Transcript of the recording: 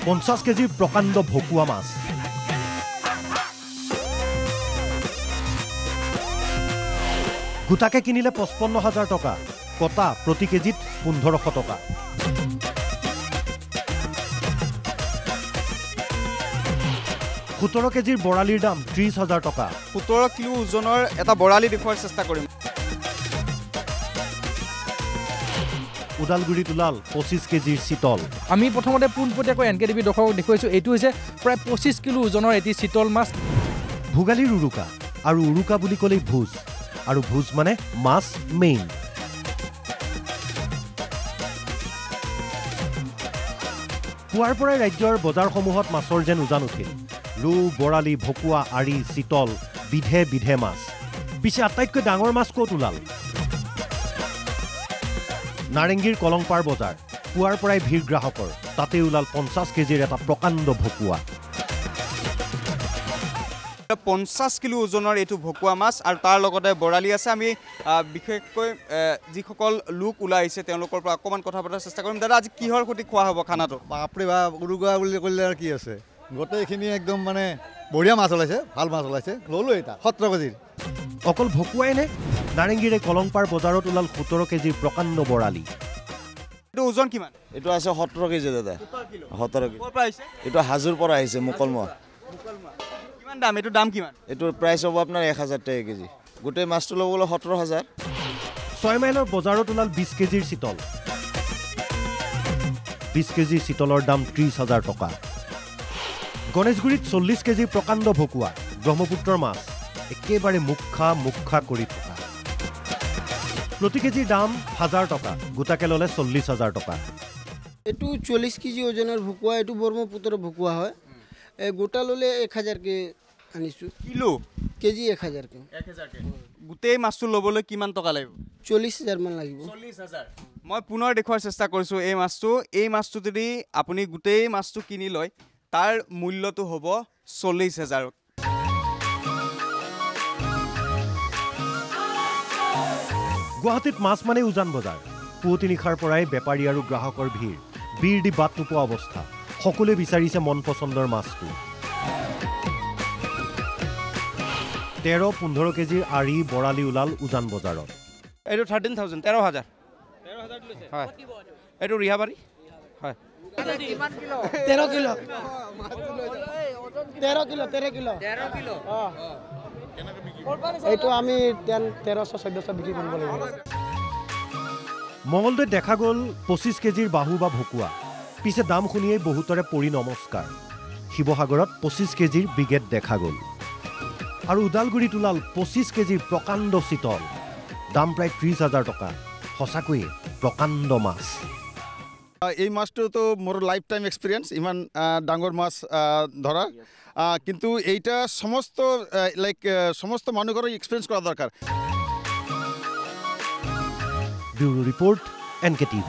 50 কেজিৰ প্ৰকাণ্ড ভকুৱা মাছ গোটাকে কিনিলে 55,000 টকা কটা প্ৰতি কেজিত 1500 টকা 17 কেজিৰ বৰালিৰ দাম 30,000 টকা 17 কিলো ওজনৰ এটা বৰালি দেখুৱাৰ চেষ্টা কৰিম উদালগুৰিত ওলাল 25 কেজিৰ চিতল আমি প্ৰথমতে পোনপটীয়াকৈ এনকেটিভি দৰ্শকক দেখুৱাইছোঁ এইটো হৈছে প্ৰায় 25 কিলো ওজনৰ এটি চিতল মাছ ভোগালীৰ উৰুকা আৰু উৰুকা বুলি ক'লেই ভোজ আৰু ভোজ মানে মাছ মেইন পুৱাৰ পৰাই ৰাজ্যৰ বজাৰসমূহত মাছৰ যেন উজান উঠিল ৰু বৰালি ভকুৱা আৰি চিতল বিধে বিধে মাছ পিছে আটাইতকৈ ডাঙৰ মাছ ক'ত ওলাল নাৰেংগীৰ কলংপাৰ বজাৰ পুৱাৰ পৰাই ভিৰ গ্ৰাহকৰ তাতে ওলাল 50 কেজিৰ এটা প্ৰকাণ্ড ভকুৱা 50 কিলো ওজনৰ এইটো ভকুৱা মাছ আৰু তাৰ লগতে বৰালি আছে আমি বিশেষকৈ যিসকল লোক ওলাই আহিছে তেওঁলোকৰ পৰা অকণমান কথা পতাৰ চেষ্টা কৰিম দাদা আজি কিহৰ সৈতে খোৱা হ'ব খানাটো বাপৰে বাপ উৰুকা বুলি ক'লে আৰু কি আছে গোটেইখিনি একদম মানে বঢ়িয়া মাছ ওলাইছে ভাল মাছ ওলাইছে ল'লো এটা 17 কেজিৰ অকল ভকুৱাই নে নাৰেংগীৰে কলংপাৰ বজাৰত ওলাল 17 কেজিৰ প্ৰকাণ্ড বৰালি এইটো ওজন কিমান এইটো আছে 17 কেজি দাদা 17 কেজি ক'ৰ পৰা আহিছে এইটো হাজোৰ পৰা আহিছে মুকলমা কিমান দাম এইটো দাম কিমান এইটোৰ প্ৰাইচ হ'ব আপোনাৰ 1000 টাকা কেজি গোটেই মাছটো ল'ব গ'লে 17,000 6 মাইলৰ বজাৰত ওলাল 20 কেজিৰ চিতল 20 কেজিৰ চিতলৰ দাম 30,000 টকা গণেশগুৰিত 40 কেজিৰ প্ৰকাণ্ড ভকুৱা ব্ৰহ্মপুত্ৰৰ মাছ একেবাৰে মুখা কৰি থকা প্ৰতি কেজিৰ দাম 1000 টকা গোটাকে ল'লে 40,000 টকা এইটো 40 কেজি ওজনৰ ভকুৱা এইটো ব্ৰহ্মপুত্ৰৰ ভকুৱা হয় গোটা ল'লে 1000 কে আনিছোঁ কিলো কেজি 1000 কে গোটেই মাছটো ল'বলৈ কিমান টকা লাগিব 40,000 মান লাগিব 40,000 মই পুনৰ দেখুৱাৰ চেষ্টা কৰিছোঁ এই মাছটো যদি আপুনি গোটেই মাছটো কিনি লয় তাৰ মূল্যটো হ'ব 40,000 গুৱাহাটীত মাছ মানে উজান বজাৰ পুৱতি নিশাৰ পৰাই বেপাৰী আৰু গ্ৰাহকৰ ভিৰ দি বাট নোপোৱা অৱস্থা সকলোৱে বিচাৰিছে মন পচন্দৰ মাছটো 13-15 কেজিৰ আৰি বৰালি ওলাল উজান বজাৰত এইটো 13,000 13,000 হয় এইটো ৰিহাবাৰী হয় 13 কিলো এইটো আমি 1300-1400 বিক্ৰী কৰিব লাগিব মঙলদৈত দেখা গ'ল 25 কেজিৰ বাহু বা ভকুৱা পিছে দাম শুনিয়েই বহুতৰে পৰি নমস্কাৰ শিৱসাগৰত 25 কেজিৰ ব্ৰিগেড দেখা গ'ল আৰু উদালগুৰিত ওলাল 25 কেজিৰ প্ৰকাণ্ড চিতল দাম প্ৰায় 30,000 টকা সঁচাকৈয়ে প্ৰকাণ্ড মাছ এই মাছটো মোৰ লাইফ টাইম এক্সপিৰিয়েঞ্চ ইমান ডাঙৰ মাছ ধৰা কিন্তু এইটা সমস্ত মানুহৰ এক্সপিৰিয়েঞ্চ কৰা দৰকাৰ ব্যুৰো ৰিপৰ্ট NKTV